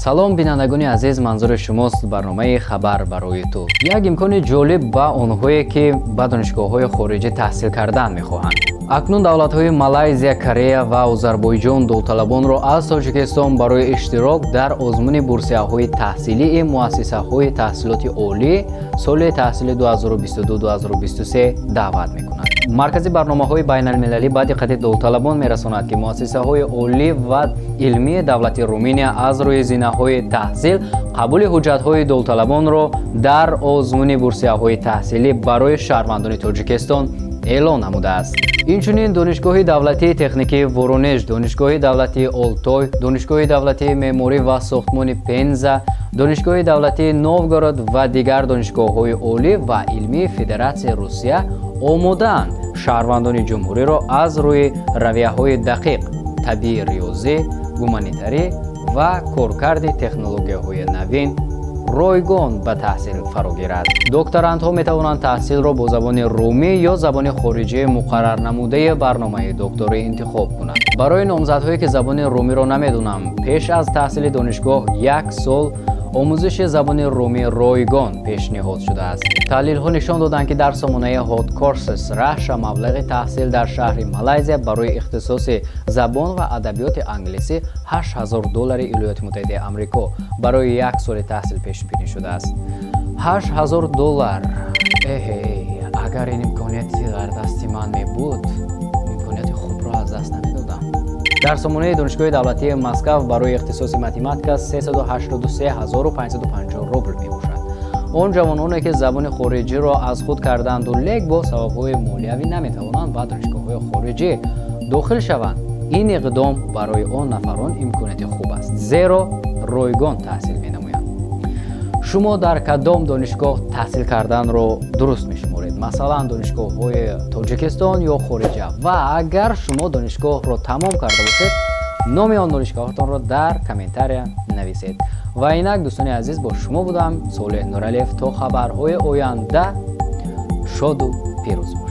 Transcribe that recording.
салом бинандагони азиз, манзури шумост барномаи хабар барои ту. Як имкони ҷолиб ба онҳое ки ба донишгоҳҳои хориҷӣ таҳсил кардан мехоҳанд. акнун давлатҳои Малайзия, Корея ва Озарбойҷон довталабонро аз Тоҷикистон барои иштирок дар озмуни бурсияҳои таҳсилии муассисаҳои таҳсилоти олӣ соли таҳсили 2022-2023 даъват мекунад. маркази барномаҳои байналмилалӣ ба диққати довталабон мерасонад ки муассисаҳои олӣ ва илмии давлати Румыния аз рӯи зинаҳои таҳсил қабули ҳуҷҷатҳои довталабонро дар озмуни бурсияҳои таҳсилӣ барои шаҳрвандони Тоҷикистон эълон намудааст. инчунин донишгоҳи давлатии техникии Воронеж, донишгоҳи давлатии Олтой, донишгоҳи давлатии меъморӣ ва сохтмони Пенза, донишгоҳи давлатии Новгород ва дигар донишгоҳҳои олӣ ва илмии Федератсияи Русия омодаанд шаҳрвандони ҷумҳуриро аз рӯи равияҳои дақиқ, табии риёзӣ, гуманитарӣ ва коркарди технологияҳои навин ройгон ба таҳсил фаро гирад. докторантҳо метавонанд таҳсилро бо забони румӣ ё забони хориҷии муқаррарнамудаи барномаи докторӣ интихоб кунанд. барои номзадҳое ки забони румиро намедонанд, пеш аз таҳсили донишгоҳ 1 сол омӯзиши забони румӣ ройгон пешниҳод шудааст. таҳлилҳо нишон доданд ки дар сомонаи Hot Courses раша маблағи таҳсил дар шаҳри Малайзия барои ихтисоси забон ва адабиёти англисӣ $8000 Иёлоти Муттаҳидаи Амрико барои 1 соли таҳсил пешбинӣ шудааст. $8000. агар ин имконияти дар дасти ман мебуд, имконияти хубро аз даст намедодам. дар сомонаи донишгоҳи давлатии Москав барои ихтисоси математика $383550 рубл мебошад. он ҷавононе ки забони хориҷиро аз худ карданду лек бо сабабҳои молиявӣ наметавонанд ба донишгоҳҳои хориҷӣ дохил шаванд, ин иқдом барои он нафарон имконияти хуб аст, зеро ройгон таҳсил менамоянд. шумо дар кадом донишгоҳ таҳсил карданро дуруст мешуморед? масалан донишгоҳҳои Тоҷикистон ё хориҷа? ва агар шумо донишгоҳро тамом карда бошед, номи он донишгоҳатонро дар комментария нависед. ва инак дӯстони азиз, бо шумо будам Солеҳ Нуралиев. то хабарҳои оянда шоду пирӯз бошед.